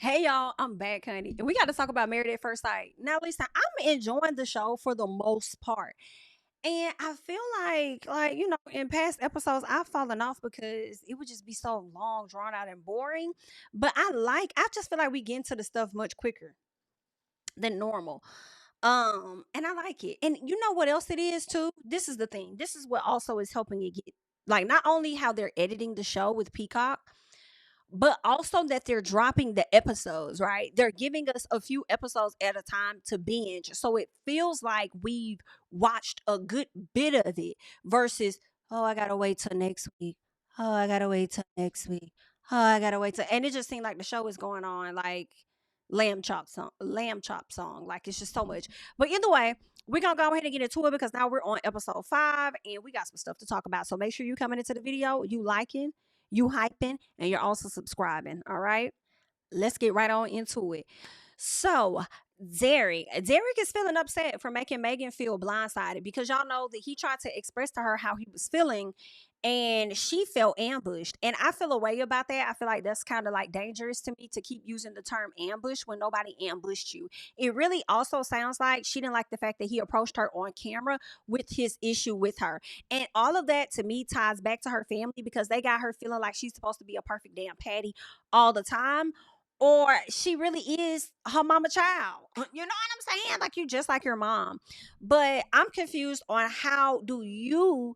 Hey y'all, I'm back, honey. And we got to talk about Married at First Sight. Now, listen, I'm enjoying the show for the most part. And I feel like, in past episodes, I've fallen off because it would just be so long, drawn out, and boring. But I just feel like we get into the stuff much quicker than normal. And I like it. And you know what else it is too? This is the thing. This is what also is helping it get like not only how they're editing the show with Peacock, but also that they're dropping the episodes, right? They're giving us a few episodes at a time to binge. So it feels like we've watched a good bit of it versus, oh, I gotta wait till next week. Oh, I gotta wait till next week. Oh, I gotta wait till and it just seemed like the show is going on like lamb chop song. Like it's just so much. But either way, we're gonna go ahead and get into it because now we're on episode 5 and we got some stuff to talk about. So make sure you coming into the video, you liking, you hyping, and you're also subscribing. All right. Let's get right on into it. So, Derek is feeling upset for making Megan feel blindsided because y'all know that he tried to express to her how he was feeling and she felt ambushed. And I feel a way about that. I feel like that's kind of like dangerous to me to keep using the term ambush when nobody ambushed you. It really also sounds like she didn't like the fact that he approached her on camera with his issue with her. And all of that to me ties back to her family because they got her feeling like she's supposed to be a perfect damn patty all the time, or she really is her mama child. You know what I'm saying? Like you just like your mom. But I'm confused on how do you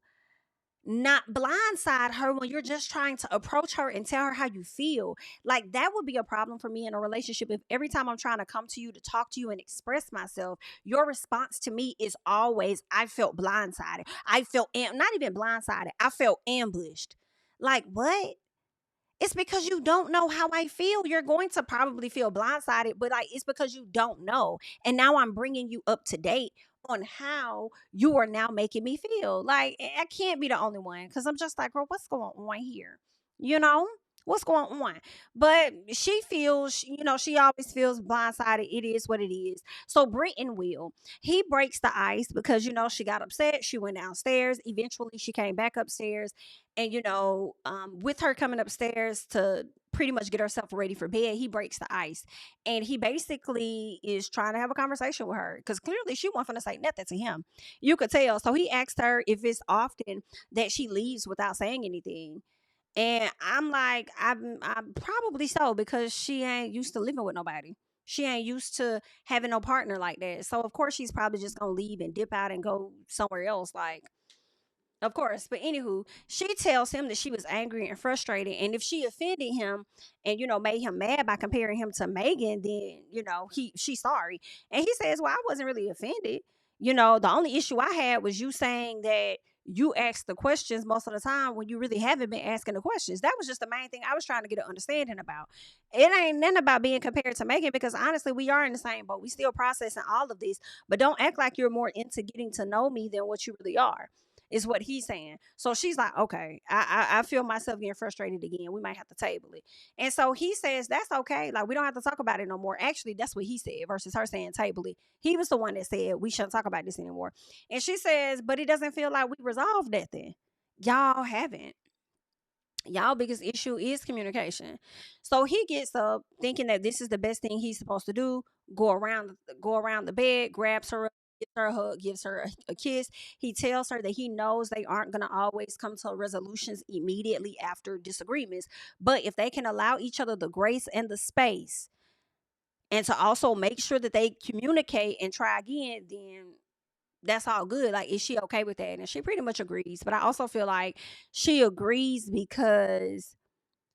not blindside her when you're just trying to approach her and tell her how you feel. Like that would be a problem for me in a relationship if every time I'm trying to come to you to talk to you and express myself, your response to me is always I felt blindsided. Not even blindsided. I felt ambushed. Like what? It's because you don't know how I feel. You're going to probably feel blindsided, but like it's because you don't know. And now I'm bringing you up to date on how you are now making me feel. Like I can't be the only one because I'm just like, girl, what's going on here? You know? What's going on? But she feels, she always feels blindsided. It is what it is. So Britton will. He breaks the ice because, she got upset. She went downstairs. Eventually, she came back upstairs and with her coming upstairs to pretty much get herself ready for bed, he breaks the ice and he basically is trying to have a conversation with her because clearly she wasn't going to say nothing to him. You could tell. So he asked her if it's often that she leaves without saying anything, and I'm like, I'm probably so because she ain't used to living with nobody. She ain't used to having no partner like that. So of course she's probably just gonna leave and dip out and go somewhere else. Like, of course. But anywho, she tells him that she was angry and frustrated. And if she offended him and, made him mad by comparing him to Megan, then, she's sorry. And he says, well, I wasn't really offended. The only issue I had was you saying that you ask the questions most of the time when you really haven't been asking the questions. That was just the main thing I was trying to get an understanding about. It ain't nothing about being compared to Megan because honestly, we are in the same boat. We still processing all of this, but don't act like you're more into getting to know me than what you really are is what he's saying. So she's like, okay, I feel myself getting frustrated again. We might have to table it. And so he says, that's okay. Like, we don't have to talk about it no more. Actually, that's what he said versus her saying table it. He was the one that said, we shouldn't talk about this anymore. And she says, but it doesn't feel like we resolved nothing. Y'all haven't. Y'all biggest issue is communication. So he gets up thinking that this is the best thing he's supposed to do. Go around the bed, grabs her up, gives her a hug, gives her a kiss. He tells her that he knows they aren't going to always come to resolutions immediately after disagreements, but if they can allow each other the grace and the space and to also make sure that they communicate and try again, then that's all good. Like, is she okay with that? And she pretty much agrees. But I also feel like she agrees because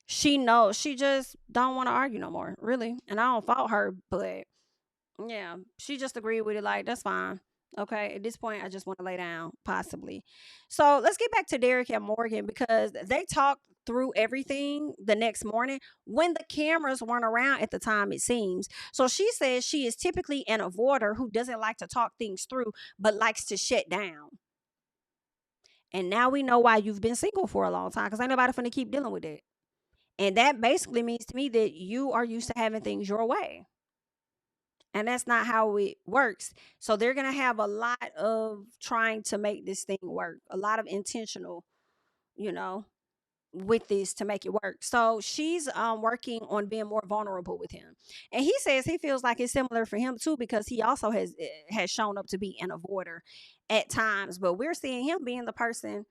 she knows she just don't want to argue no more, really. And I don't fault her, but yeah, she just agreed with it. Like, that's fine. Okay. At this point, I just want to lay down, possibly. So let's get back to Derek and Morgan because they talked through everything the next morning when the cameras weren't around at the time, it seems. So she says she is typically an avoider who doesn't like to talk things through, but likes to shut down. And now we know why you've been single for a long time because ain't nobody finna keep dealing with it. And that basically means to me that you are used to having things your way. And that's not how it works. So they're going to have a lot of trying to make this thing work, a lot of intentional, you know. with this to make it work. So she's working on being more vulnerable with him. And he says he feels like it's similar for him too, because he also has shown up to be an avoider at times. But we're seeing him being the person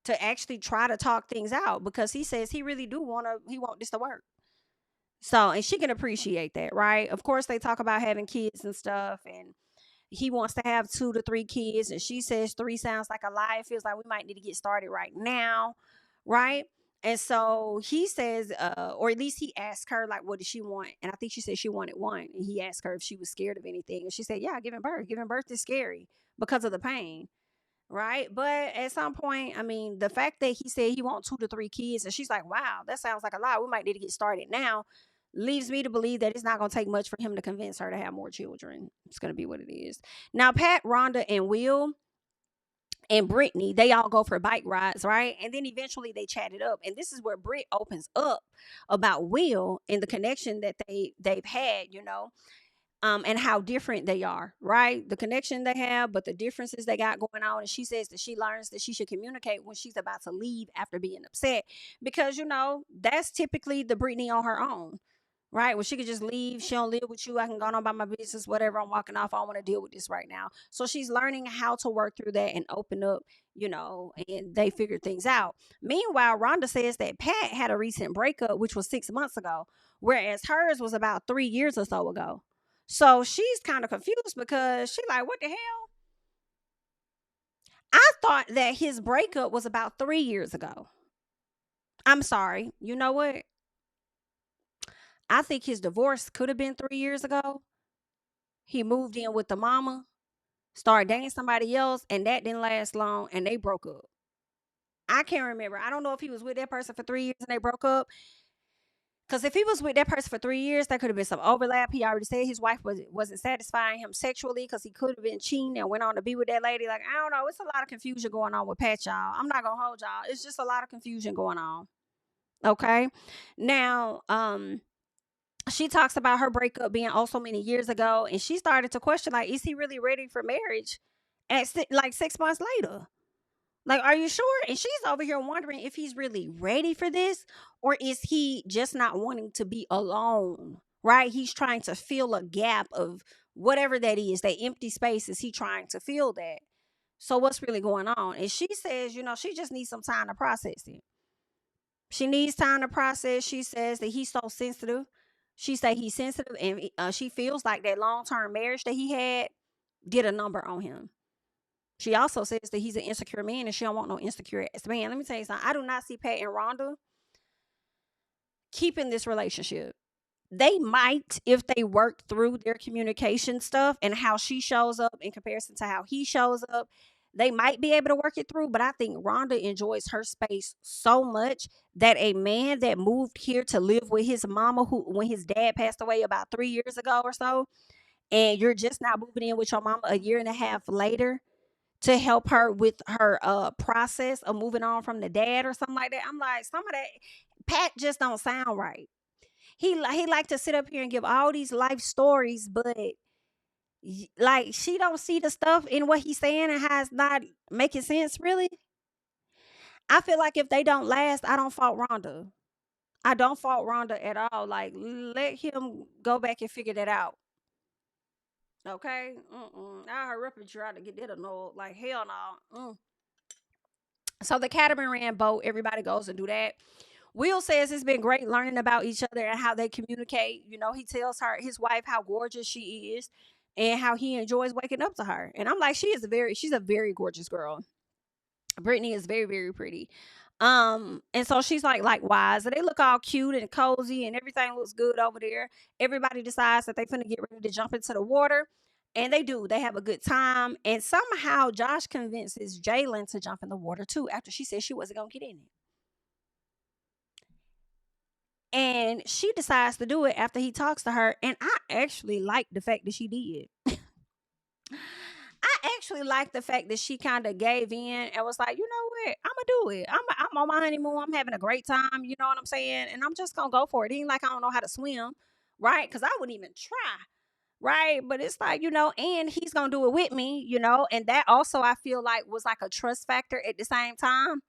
to actually try to talk things out, because he says he really do want this to work. So, and she can appreciate that, right? Of course, they talk about having kids and stuff, and he wants to have 2 to 3 kids, and she says 3 sounds like a lie. It feels like we might need to get started right now, right? And so he says, or at least he asked her, like, what did she want? And I think she said she wanted one. And he asked her if she was scared of anything. And she said, yeah, giving birth. Giving birth is scary because of the pain, right? But at some point, I mean, the fact that he said he wants 2 to 3 kids, and she's like, wow, that sounds like a lot. We might need to get started now, leaves me to believe that it's not going to take much for him to convince her to have more children. It's going to be what it is. Now, Pat, Rhonda, and Will and Brittany, they all go for bike rides, right? And then eventually they chat it up. And this is where Britt opens up about Will and the connection that they've had, and how different they are, right? The connection they have, but the differences they got going on. And she says that she learns that she should communicate when she's about to leave after being upset, because that's typically the Brittany on her own, right? Well, she could just leave. She don't live with you. I can go on about my business, whatever. I'm walking off. I don't want to deal with this right now. So she's learning how to work through that and open up, and they figure things out. Meanwhile, Rhonda says that Pat had a recent breakup, which was 6 months ago, whereas hers was about 3 years or so ago. So she's kind of confused, because she like, what the hell? I thought that his breakup was about 3 years ago. I'm sorry. You know what? I think his divorce could have been 3 years ago. He moved in with the mama, started dating somebody else, and that didn't last long, and they broke up. I can't remember. I don't know if he was with that person for 3 years and they broke up. Because if he was with that person for 3 years, there could have been some overlap. He already said his wife wasn't satisfying him sexually, because he could have been cheating and went on to be with that lady. Like, I don't know. It's a lot of confusion going on with Pat, y'all. I'm not going to hold y'all. It's just a lot of confusion going on. Okay. Now, she talks about her breakup being also many years ago, and she started to question, like, is he really ready for marriage at like 6 months later? Like, are you sure? And she's over here wondering if he's really ready for this, or is he just not wanting to be alone, right? He's trying to fill a gap of whatever that is, that empty space. Is he trying to fill that? So what's really going on? And she says, she just needs some time to process it. She needs time to process. She says that he's so sensitive. She say he's sensitive, and she feels like that long-term marriage that he had did a number on him. She also says that he's an insecure man, and she don't want no insecure ass man. Let me tell you something. I do not see Pat and Rhonda keeping this relationship. They might, if they work through their communication stuff and how she shows up in comparison to how he shows up, they might be able to work it through. But I think Rhonda enjoys her space so much that a man that moved here to live with his mama, when his dad passed away about 3 years ago or so, and you're just now moving in with your mama a year and a half later to help her with her process of moving on from the dad or something like that. I'm like, some of that Pat just don't sound right. He like to sit up here and give all these life stories, but like, she don't see the stuff in what he's saying and how it's not making sense, really. I feel like if they don't last, I don't fault Rhonda. I don't fault Rhonda at all. Like, let him go back and figure that out. Okay? I hurry up and try to get that annoyed. Like, hell no. So the catamaran boat, everybody goes and do that. Will says it's been great learning about each other and how they communicate. He tells his wife, how gorgeous she is and how he enjoys waking up to her. And I'm like, she's a very gorgeous girl. Brittany is very, very pretty. And so she's like, likewise. And they look all cute and cozy and everything looks good over there. Everybody decides that they finna get ready to jump into the water. And they do. They have a good time. And somehow Josh convinces Jalen to jump in the water too, after she said she wasn't gonna get in it. And she decides to do it after he talks to her. And I actually like the fact that she did. I actually like the fact that she kind of gave in and was like, you know what, I'm gonna do it. I'm on my honeymoon. I'm having a great time. You know what I'm saying? And I'm just gonna go for it. It ain't like I don't know how to swim, right? Because I wouldn't even try, right? But it's like, and he's gonna do it with me, and that also I feel like was like a trust factor at the same time.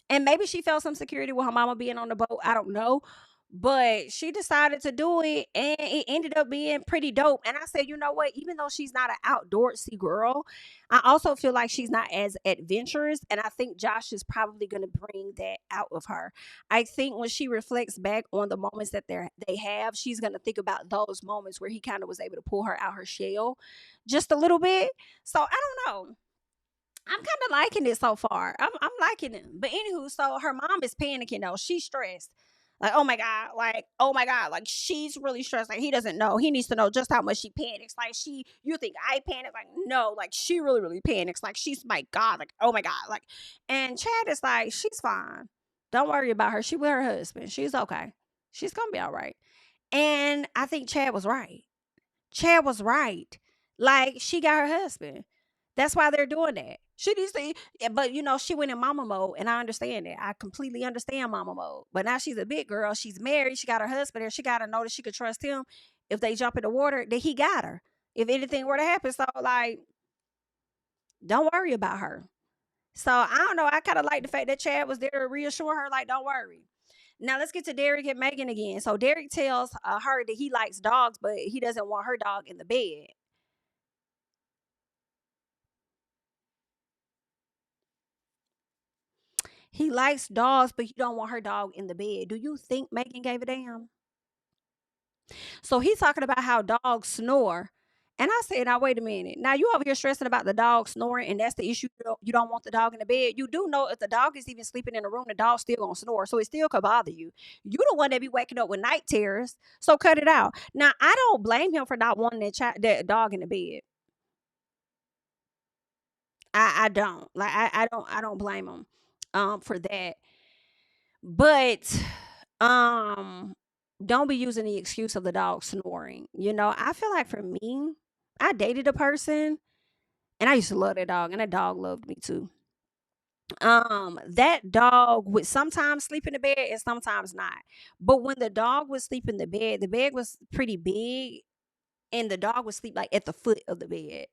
And maybe she felt some security with her mama being on the boat. I don't know. But she decided to do it and it ended up being pretty dope. And I said, you know what? Even though she's not an outdoorsy girl, I also feel like she's not as adventurous. And I think Josh is probably going to bring that out of her. I think when she reflects back on the moments that they have, she's going to think about those moments where he kind of was able to pull her out her shell just a little bit. So I don't know. I'm kind of liking it so far. I'm liking it. But anywho, so her mom is panicking though. She's stressed. Like, oh my God, like, oh my God, like she's really stressed. Like he doesn't know. He needs to know just how much she panics. Like you think I panic? Like, no, like she really, really panics. Like she's my God, like, oh my God. Like, and Chad is like, she's fine. Don't worry about her. She with her husband. She's okay. She's gonna be all right. And I think Chad was right. Chad was right. Like she got her husband. That's why they're doing that. She needs to, but she went in mama mode, and I understand it. I completely understand mama mode. But now she's a big girl. She's married. She got her husband, and she got to know that she could trust him. If they jump in the water, that he got her. If anything were to happen, so like, don't worry about her. So I don't know. I kind of like the fact that Chad was there to reassure her, like, don't worry. Now let's get to Derek and Megan again. So Derek tells her that he likes dogs, but he doesn't want her dog in the bed. He likes dogs, but he don't want her dog in the bed. Do you think Megan gave a damn? So he's talking about how dogs snore. And I said, now wait a minute. Now you over here stressing about the dog snoring, and that's the issue. You don't want the dog in the bed. You do know if the dog is even sleeping in the room, the dog still gonna snore. So it still could bother you. You the one that be waking up with night terrors. So cut it out. Now I don't blame him for not wanting that dog in the bed. I don't. Like I don't blame him for that. But um don't be using the excuse of the dog snoring. I feel like for me, I dated a person and I used to love that dog, and that dog loved me too. That dog would sometimes sleep in the bed and sometimes not. But when the dog would sleep in the bed was pretty big, and the dog would sleep like at the foot of the bed.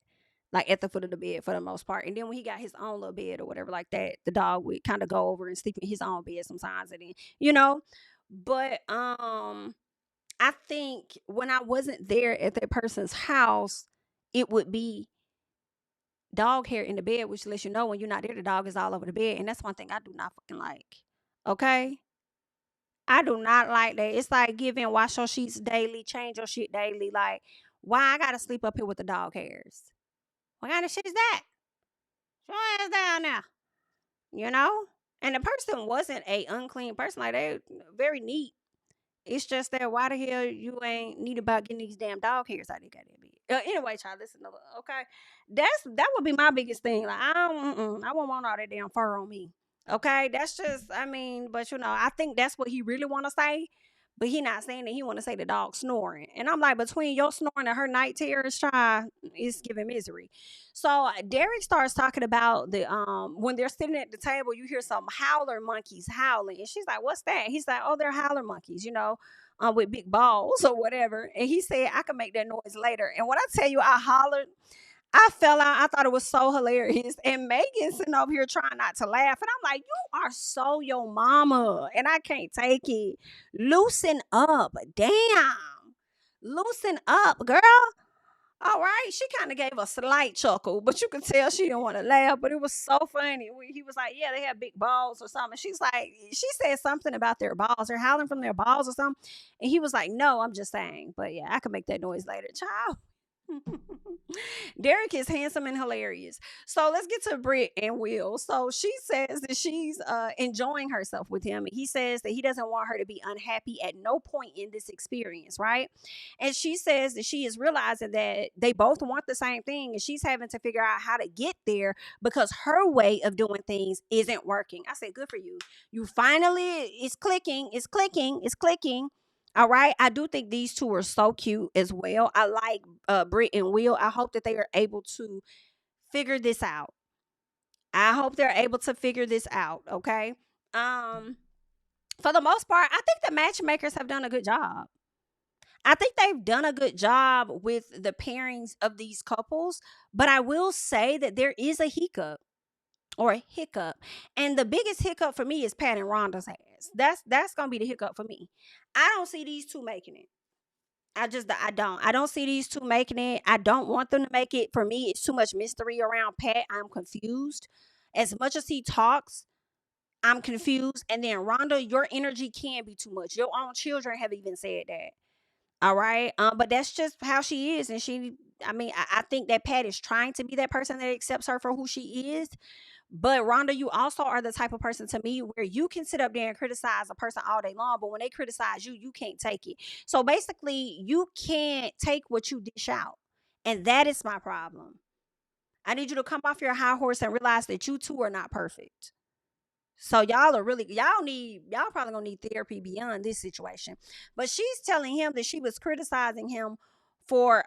Like at the foot of the bed for the most part. And then when he got his own little bed or whatever like that, the dog would kind of go over and sleep in his own bed sometimes. And then, but I think when I wasn't there at that person's house, it would be dog hair in the bed, which lets you know when you're not there, the dog is all over the bed. And that's one thing I do not fucking like. Okay? I do not like that. It's like giving wash your sheets daily, change your shit daily. Like, why I gotta sleep up here with the dog hairs? What kind of shit is that? Show your ass down now. You know? And the person wasn't a unclean person. Like, they very neat. It's just that why the hell you ain't need about getting these damn dog hairs out of your goddamn bed. Anyway, child, listen. Okay, that would be my biggest thing. Like I won't want all that damn fur on me. Okay, that's just. I mean, but I think that's what he really want to say. But he not saying that. He want to say the dog snoring, and I'm like, between your snoring and her night terrors, child, it's giving misery. So Derek starts talking about the when they're sitting at the table, you hear some howler monkeys howling, and she's like, "What's that?" He's like, "Oh, they're howler monkeys, with big balls or whatever." And he said, "I can make that noise later." And when I tell you, I hollered. I fell out. I thought it was so hilarious. And Megan sitting over here trying not to laugh. And I'm like, you are so your mama. And I can't take it. Loosen up. Damn. Loosen up, girl. All right. She kind of gave a slight chuckle, but you could tell she didn't want to laugh. But it was so funny. He was like, yeah, they have big balls or something. She's like, she said something about their balls. They're howling from their balls or something. And he was like, no, I'm just saying. But yeah, I can make that noise later. Child. Derek is handsome and hilarious. So let's get to Britt and Will. So she says that she's enjoying herself with him. He says that he doesn't want her to be unhappy at no point in this experience, right? And she says that she is realizing that they both want the same thing, and she's having to figure out how to get there because her way of doing things isn't working. I said, good for you. You finally, it's clicking, it's clicking, it's clicking. All right. I do think these two are so cute as well. I like Britt and Will. I hope that they are able to figure this out. I hope they're able to figure this out. Okay. Um, for the most part, I think the matchmakers have done a good job. I think they've done a good job with the pairings of these couples, but I will say that there is a hiccup. or a hiccup. And the biggest hiccup for me is Pat and Rhonda's ass. That's gonna be the hiccup for me. I don't see these two making it. I don't see these two making it. I don't want them to make it. For me, it's too much mystery around Pat. I'm confused. As much as he talks, I'm confused. And then Rhonda, your energy can be too much. Your own children have even said that. All right. But that's just how she is. And I think that Pat is trying to be that person that accepts her for who she is. But Rhonda, you also are the type of person to me where you can sit up there and criticize a person all day long, but when they criticize you, you can't take it. So basically, you can't take what you dish out. And that is my problem. I need you to come off your high horse and realize that you two are not perfect. So y'all probably gonna need therapy beyond this situation. But she's telling him that she was criticizing him for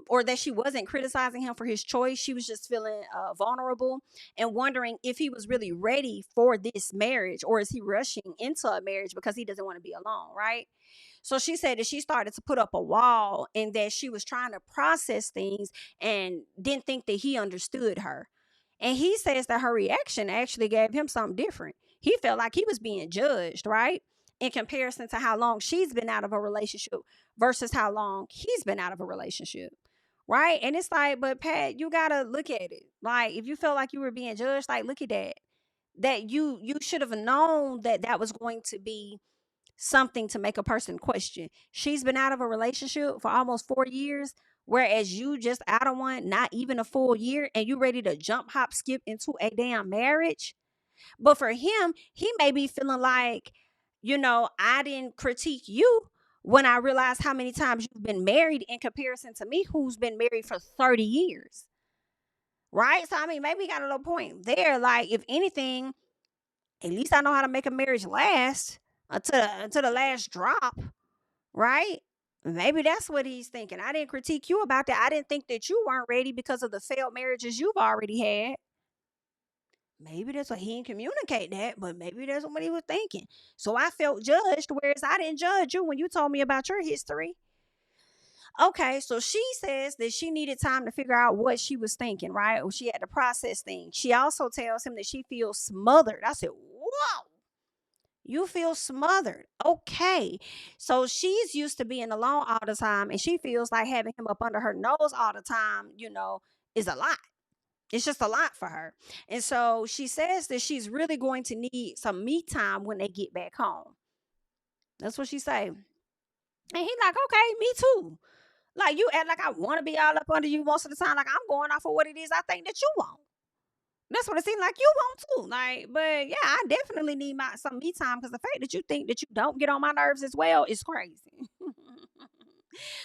or that she wasn't criticizing him for his choice. She was just feeling vulnerable and wondering if he was really ready for this marriage, or is he rushing into a marriage because he doesn't want to be alone, right? So she said that she started to put up a wall and that she was trying to process things and didn't think that he understood her. And he says that her reaction actually gave him something different. He felt like he was being judged, right? In comparison to how long she's been out of a relationship versus how long he's been out of a relationship. Right. And it's like, but Pat, you gotta look at it. Like, if you felt like you were being judged, like, look at that. That you should have known that that was going to be something to make a person question. She's been out of a relationship for almost 4 years, whereas you just out of one, not even a full year, and you ready to jump, hop, skip into a damn marriage. But for him, he may be feeling like, I didn't critique you when I realized how many times you've been married in comparison to me, who's been married for 30 years. Right? So, maybe he got a little point there. Like, if anything, at least I know how to make a marriage last until the last drop, right? Maybe that's what he's thinking. I didn't critique you about that. I didn't think that you weren't ready because of the failed marriages you've already had. Maybe that's what he didn't communicate that, but maybe that's what he was thinking. So I felt judged, whereas I didn't judge you when you told me about your history. Okay, so she says that she needed time to figure out what she was thinking, right? Or she had to process things. She also tells him that she feels smothered. I said, whoa. You feel smothered. Okay. So she's used to being alone all the time, and she feels like having him up under her nose all the time, is a lot. It's just a lot for her. And so she says that she's really going to need some me time when they get back home. That's what she say. And he's like, okay, me too. Like, you act like I want to be all up under you most of the time. Like, I'm going off of what it is I think that you want. That's what it seems like you want too. Like, but yeah, I definitely need some me time, because the fact that you think that you don't get on my nerves as well is crazy.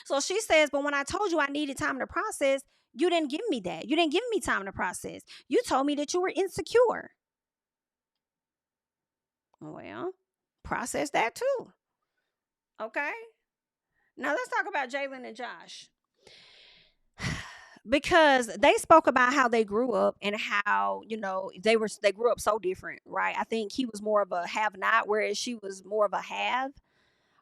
So she says, but when I told you I needed time to process, you didn't give me that. You didn't give me time to process. You told me that you were insecure. Well, process that too. Okay. Now let's talk about Jalen and Josh. Because they spoke about how they grew up and how they grew up so different, right? I think he was more of a have not, whereas she was more of a have,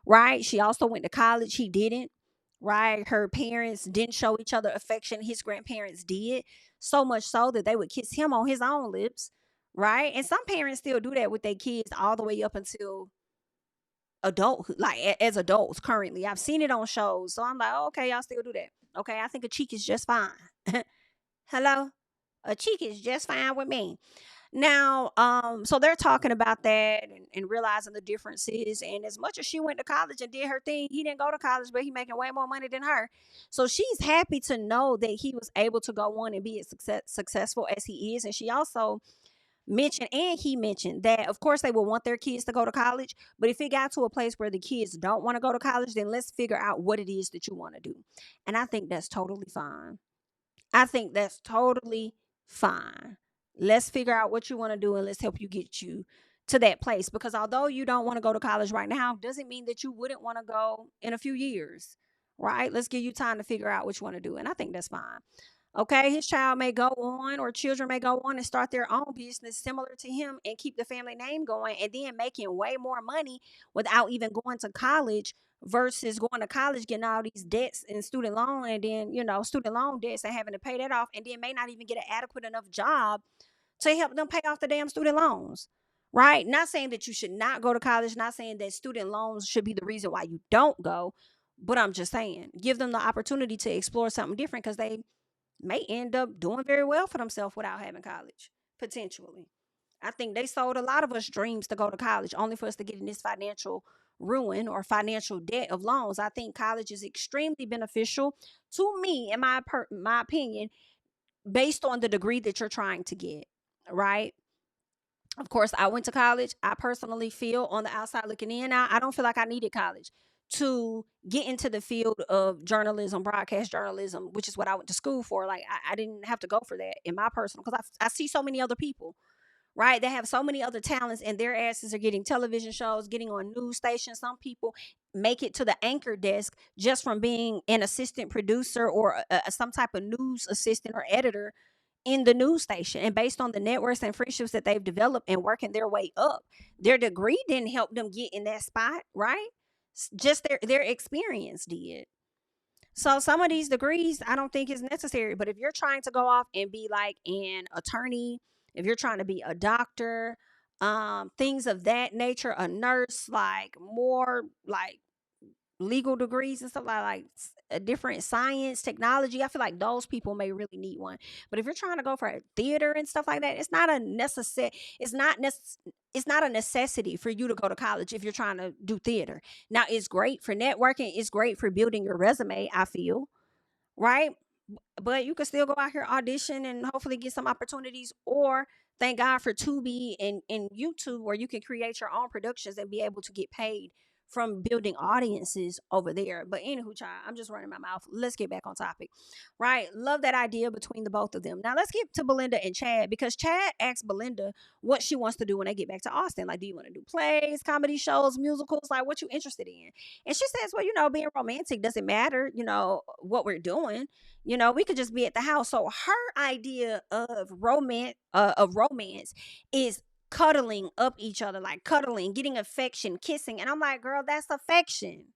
right? She also went to college, he didn't, right? Her parents didn't show each other affection, his grandparents did, so much so that they would kiss him on his own lips, right? And some parents still do that with their kids all the way up until adulthood, like as adults currently. I've seen it on shows, so I'm like, oh, okay, y'all still do that. Okay, I think a cheek is just fine. Hello, a cheek is just fine with me. Now, so they're talking about that and realizing the differences. And as much as she went to college and did her thing, he didn't go to college, but he making way more money than her. So she's happy to know that he was able to go on and be as successful as he is. And she also he mentioned that of course they will want their kids to go to college, but if it got to a place where the kids don't want to go to college, then let's figure out what it is that you want to do. And I think that's totally fine. I think that's totally fine. Let's figure out what you want to do and let's help you get you to that place, because although you don't want to go to college right now, doesn't mean that you wouldn't want to go in a few years, right? Let's give you time to figure out what you want to do, and I think that's fine. Okay, his child may go on, or children may go on and start their own business similar to him and keep the family name going, and then making way more money without even going to college versus going to college, getting all these debts and student loan, and then, student loan debts and having to pay that off, and then may not even get an adequate enough job to help them pay off the damn student loans. Right? Not saying that you should not go to college, not saying that student loans should be the reason why you don't go, but I'm just saying, give them the opportunity to explore something different because they may end up doing very well for themselves without having college, potentially. I think they sold a lot of us dreams to go to college only for us to get in this financial ruin or financial debt of loans. I think college is extremely beneficial to me, in my opinion, based on the degree that you're trying to get, right? Of course, I went to college. I personally feel on the outside looking in now, I don't feel like I needed college to get into the field of journalism, broadcast journalism, which is what I went to school for. Like, I didn't have to go for that in my personal, because I see so many other people, right? They have so many other talents, and their asses are getting television shows, getting on news stations. Some people make it to the anchor desk just from being an assistant producer or some type of news assistant or editor in the news station. And based on the networks and friendships that they've developed and working their way up, their degree didn't help them get in that spot, right? Just their experience did. So some of these degrees I don't think is necessary. But if you're trying to go off and be like an attorney, if you're trying to be a doctor, things of that nature, a nurse, like more like legal degrees and stuff like a different science, technology, I feel like those people may really need one. But if you're trying to go for a theater and stuff like that, it's not a necessary. It's not a necessity for you to go to college if you're trying to do theater. Now, it's great for networking. It's great for building your resume, I feel, right? But you can still go out here, audition, and hopefully get some opportunities. Or thank God for Tubi and YouTube, where you can create your own productions and be able to get paid from building audiences over there. But anywho, child, I'm just running my mouth. Let's get back on topic. Right? Love that idea between the both of them. Now let's get to Belinda and Chad, because Chad asked Belinda what she wants to do when they get back to Austin. Like, do you want to do plays, comedy shows, musicals? Like, what you interested in? And she says, well, being romantic doesn't matter, what we're doing. We could just be at the house. So her idea of romance is cuddling up each other, like cuddling, getting affection, kissing. And I'm like, girl, that's affection.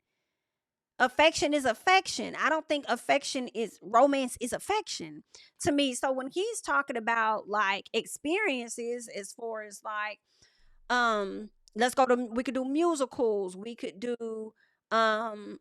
Affection is affection. I don't think affection is romance is affection to me. So when he's talking about like experiences as far as like we could do musicals, we could do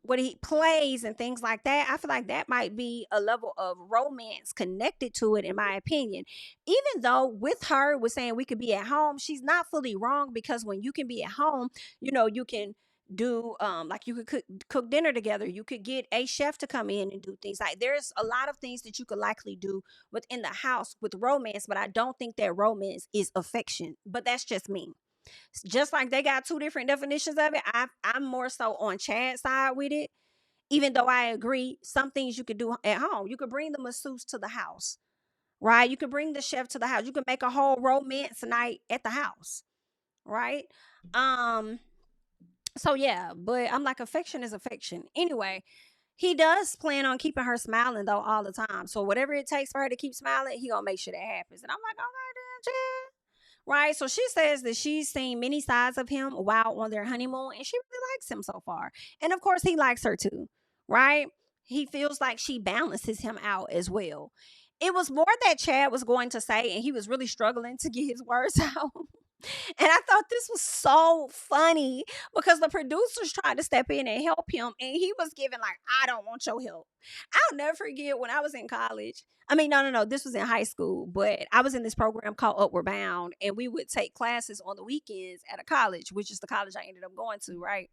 what he plays and things like that. I feel like that might be a level of romance connected to it, in my opinion. Even though with her was saying we could be at home, she's not fully wrong, because when you can be at home, you can do like you could cook dinner together. You could get a chef to come in and do things. Like, there's a lot of things that you could likely do within the house with romance, but I don't think that romance is affection. But that's just me. Just like they got two different definitions of it, I'm more so on Chad's side with it. Even though I agree, some things you could do at home. You could bring the masseuse to the house, right? You could bring the chef to the house. You could make a whole romance night at the house, right? Um, so yeah, but I'm like, affection is affection. Anyway, he does plan on keeping her smiling though all the time. So whatever it takes for her to keep smiling, he gonna make sure that happens. And I'm like, all right, then, Chad. Right. So she says that she's seen many sides of him while on their honeymoon, and she really likes him so far. And of course, he likes her too. Right. He feels like she balances him out as well. It was more that Chad was going to say, and he was really struggling to get his words out. And I thought this was so funny because the producers tried to step in and help him. And he was giving, like, I don't want your help. I'll never forget when I was in college. I mean, no. This was in high school. But I was in this program called Upward Bound. And we would take classes on the weekends at a college, which is the college I ended up going to, right?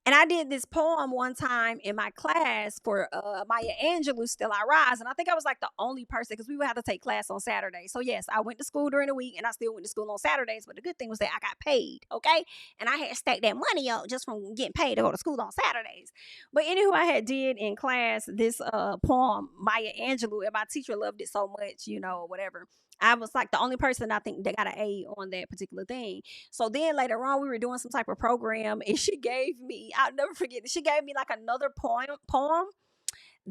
And I did this poem one time in my class for Maya Angelou's Still I Rise. And I think I was like the only person, because we would have to take class on Saturdays. So yes, I went to school during the week and I still went to school on Saturdays. But the good thing was that I got paid, okay? And I had stacked that money up just from getting paid to go to school on Saturdays. But anywho, I had did in class this poem, Maya Angelou, and my teacher loved it so much, or whatever. I was like the only person I think that got an A on that particular thing. So then later on, we were doing some type of program, and she gave me, I'll never forget it. She gave me like another poem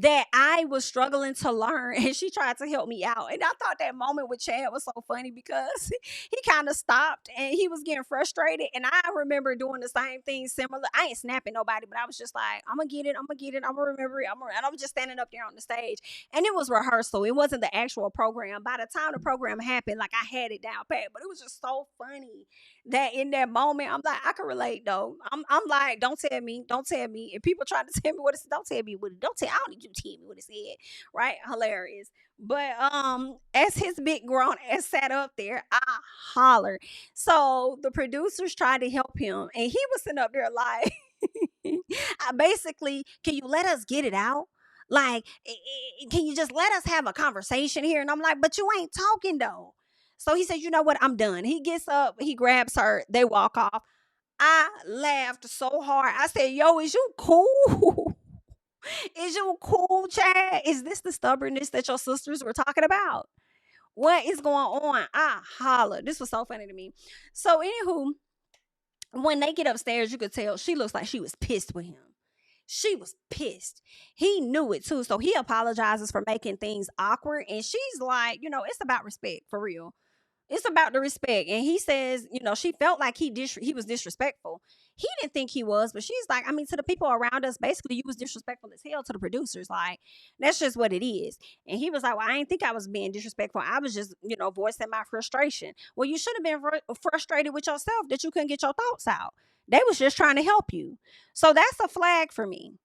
that I was struggling to learn, and she tried to help me out. And I thought that moment with Chad was so funny because he kind of stopped and he was getting frustrated. And I remember doing the same thing similar. I ain't snapping nobody, but I was just like, I'm gonna get it, I'm gonna get it, I'm gonna remember it. And I was just standing up there on the stage. And it was rehearsal. It wasn't the actual program. By the time the program happened, like I had it down pat. But it was just so funny that in that moment, I'm like, I can relate though. I'm like, don't tell me, don't tell me. If people try to tell me what it's, don't tell me what it, don't tell. I don't need you to tell me what it said, right? Hilarious. But as his big grown ass sat up there, I hollered. So the producers tried to help him, and he was sitting up there like, I basically, can you let us get it out? Like, can you just let us have a conversation here? And I'm like, but you ain't talking though. So he says, you know what? I'm done. He gets up, he grabs her, they walk off. I laughed so hard. I said, yo, is you cool? Is you cool, Chad? Is this the stubbornness that your sisters were talking about? What is going on? I holler. This was so funny to me. So, anywho, when they get upstairs, you could tell she looks like she was pissed with him. She was pissed. He knew it too. So he apologizes for making things awkward. And she's like, it's about respect for real. It's about the respect. And he says, she felt like he was disrespectful. He didn't think he was, but she's like, I mean, to the people around us, basically, you was disrespectful as hell to the producers. Like, that's just what it is. And he was like, well, I didn't think I was being disrespectful. I was just, voicing my frustration. Well, you should have been frustrated with yourself that you couldn't get your thoughts out. They was just trying to help you. So that's a flag for me.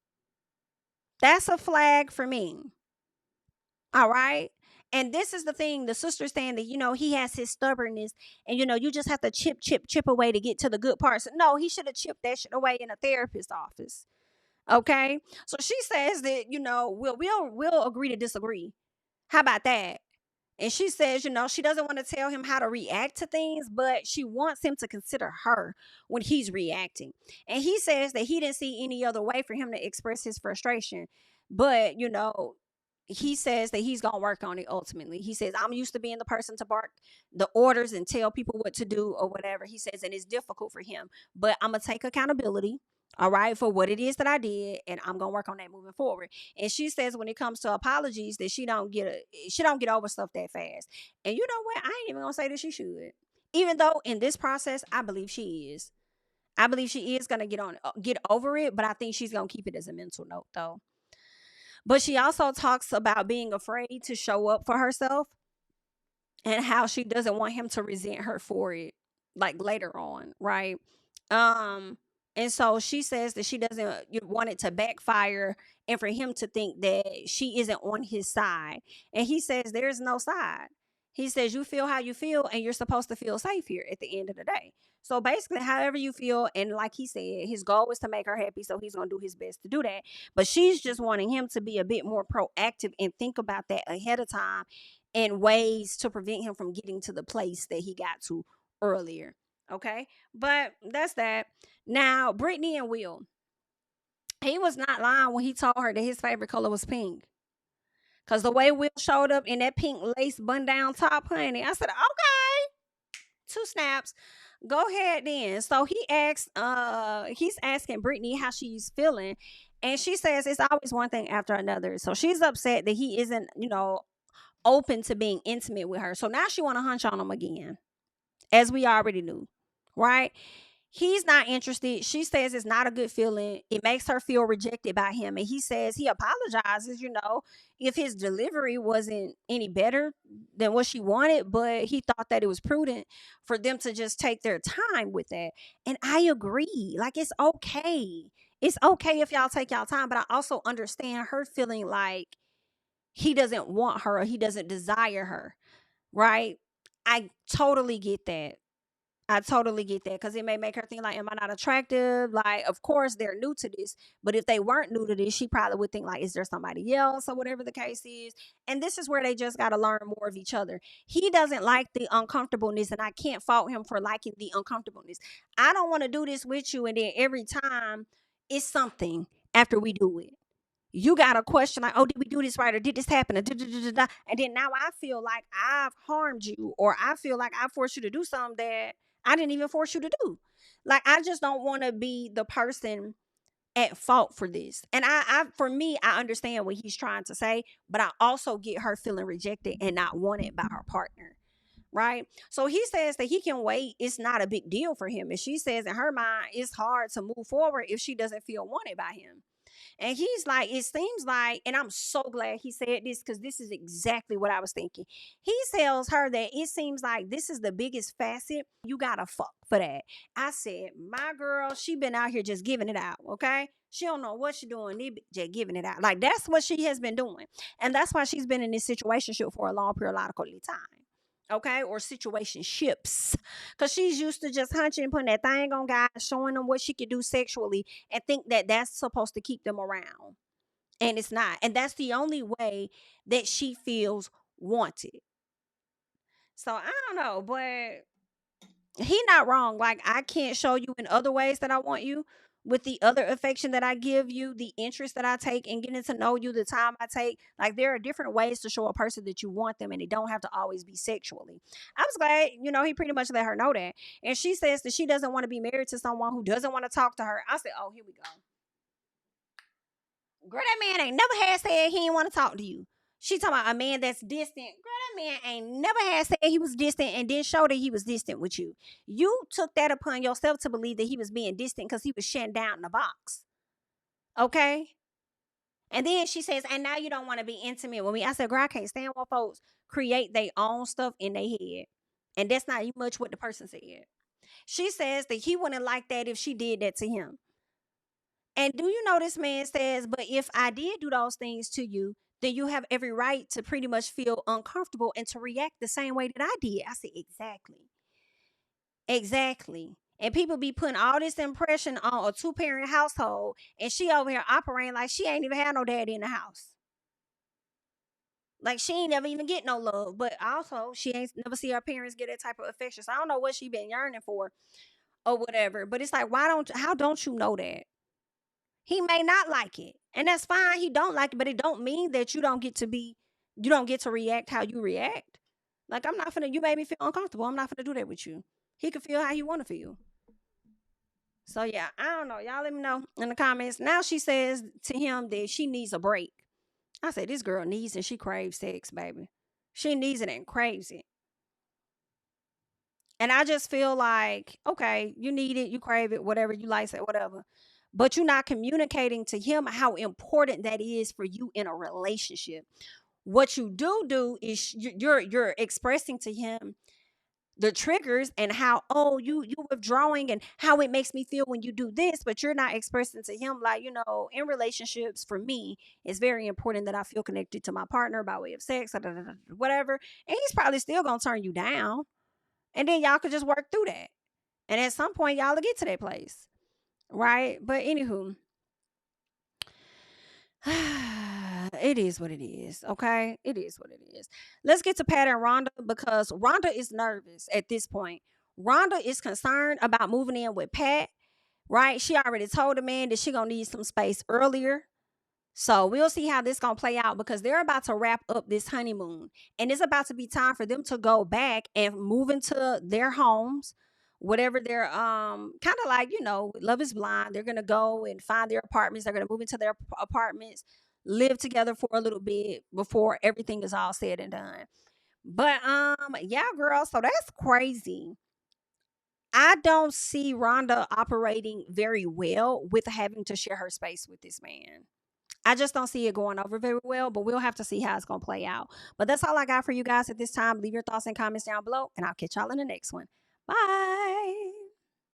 That's a flag for me. All right. And this is the thing, the sister's saying that, he has his stubbornness and, you just have to chip away to get to the good parts. No, he should have chipped that shit away in a therapist's office. Okay. So she says that, we'll agree to disagree. How about that? And she says, she doesn't want to tell him how to react to things, but she wants him to consider her when he's reacting. And he says that he didn't see any other way for him to express his frustration. But, he says that he's going to work on it ultimately. He says, I'm used to being the person to bark the orders and tell people what to do or whatever. He says, and it's difficult for him, but I'm going to take accountability. All right, for what it is that I did, and I'm gonna work on that moving forward. And she says when it comes to apologies, that she don't get over stuff that fast. And you know what? I ain't even gonna say that she should, even though in this process, I believe she is. I believe she is gonna get over it, but I think she's gonna keep it as a mental note though. But she also talks about being afraid to show up for herself and how she doesn't want him to resent her for it, like later on, right? Um, and so she says that she doesn't want it to backfire and for him to think that she isn't on his side. And he says there's no side. He says you feel how you feel and you're supposed to feel safe here at the end of the day. So basically, however you feel, and like he said, his goal is to make her happy, so he's gonna do his best to do that. But she's just wanting him to be a bit more proactive and think about that ahead of time and ways to prevent him from getting to the place that he got to earlier. Okay, but that's that. Now, Brittany and Will, he was not lying when he told her that his favorite color was pink. Cause the way Will showed up in that pink lace bun down top, honey, I said, okay, 2 snaps. Go ahead then. So he's asking Brittany how she's feeling. And she says it's always one thing after another. So she's upset that he isn't, open to being intimate with her. So now she want to hunch on him again, as we already knew, right? He's not interested. She says it's not a good feeling. It makes her feel rejected by him. And he says he apologizes, if his delivery wasn't any better than what she wanted, but he thought that it was prudent for them to just take their time with that. And I agree. Like, it's okay. It's okay if y'all take y'all time, but I also understand her feeling like he doesn't want her or he doesn't desire her, right? I totally get that. I totally get that because it may make her think like, am I not attractive? Like, of course, they're new to this. But if they weren't new to this, she probably would think like, is there somebody else or whatever the case is? And this is where they just got to learn more of each other. He doesn't like the uncomfortableness, and I can't fault him for liking the uncomfortableness. I don't want to do this with you, and then every time it's something after we do it. You got a question like, oh, did we do this right? Or did this happen? And then now I feel like I've harmed you, or I feel like I forced you to do something that I didn't even force you to do. Like, I just don't want to be the person at fault for this. And for me, I understand what he's trying to say, but I also get her feeling rejected and not wanted by her partner. Right. So he says that he can wait. It's not a big deal for him. And she says in her mind, it's hard to move forward if she doesn't feel wanted by him. And he's like, it seems like, and I'm so glad he said this because this is exactly what I was thinking. He tells her that it seems like this is the biggest facet. You gotta fuck for that. I said, my girl, she been out here just giving it out, okay? She don't know what she doing, just giving it out. Like that's what she has been doing. And that's why she's been in this situationship for a long periodical time. Okay, or situationships, because she's used to just hunching and putting that thing on guys, showing them what she could do sexually, and think that that's supposed to keep them around, and it's not. And that's the only way that she feels wanted. So I don't know, but he not wrong. Like I can't show you in other ways that I want you with the other affection that I give you, the interest that I take in getting to know you, the time I take. Like there are different ways to show a person that you want them, and it don't have to always be sexually. I was glad, he pretty much let her know that. And she says that she doesn't want to be married to someone who doesn't want to talk to her. I said, oh, here we go. Girl, that man ain't never had said he didn't want to talk to you. She talking about a man that's distant. Girl, that man ain't never had said he was distant and didn't show that he was distant with you. You took that upon yourself to believe that he was being distant because he was shutting down the box. Okay? And then she says, and now you don't want to be intimate with me. I said, girl, I can't stand when folks create their own stuff in their head. And that's not much what the person said. She says that he wouldn't like that if she did that to him. And do you know this man says, but if I did do those things to you, then you have every right to pretty much feel uncomfortable and to react the same way that I did. I said, exactly. Exactly. And people be putting all this impression on a 2-parent household, and she over here operating like she ain't even had no daddy in the house. Like she ain't never even get no love, but also she ain't never see her parents get that type of affection. So I don't know what she been yearning for or whatever. But it's like, how don't you know that? He may not like it, and that's fine. He don't like it, but it don't mean that you don't get to react how you react. Like you made me feel uncomfortable. I'm not gonna do that with you. He can feel how he want to feel. So yeah, I don't know. Y'all let me know in the comments. Now she says to him that she needs a break. I said, this girl needs and she craves sex, baby. She needs it and craves it. And I just feel like, okay, you need it, you crave it, whatever you like, say whatever. But you're not communicating to him how important that is for you in a relationship. What you do is you're expressing to him the triggers and how, oh, you withdrawing and how it makes me feel when you do this, but you're not expressing to him like, in relationships, for me, it's very important that I feel connected to my partner by way of sex, whatever. And he's probably still gonna turn you down, and then y'all could just work through that, and at some point y'all will get to that place, right? But anywho, it is what it is. Okay, it is what it is. Let's get to Pat and Rhonda, because Rhonda is nervous at this point. Rhonda is concerned about moving in with Pat, right? She already told the man that she gonna need some space earlier. So we'll see how this gonna play out, because they're about to wrap up this honeymoon, and it's about to be time for them to go back and move into their homes, whatever they're kind of like, Love is Blind. They're gonna go and find their apartments. They're gonna move into their apartments, live together for a little bit before everything is all said and done. But yeah, girl. So that's crazy. I don't see Rhonda operating very well with having to share her space with this man. I just don't see it going over very well, but we'll have to see how it's going to play out. But that's all I got for you guys at this time. Leave your thoughts and comments down below, and I'll catch y'all in the next one. Bye.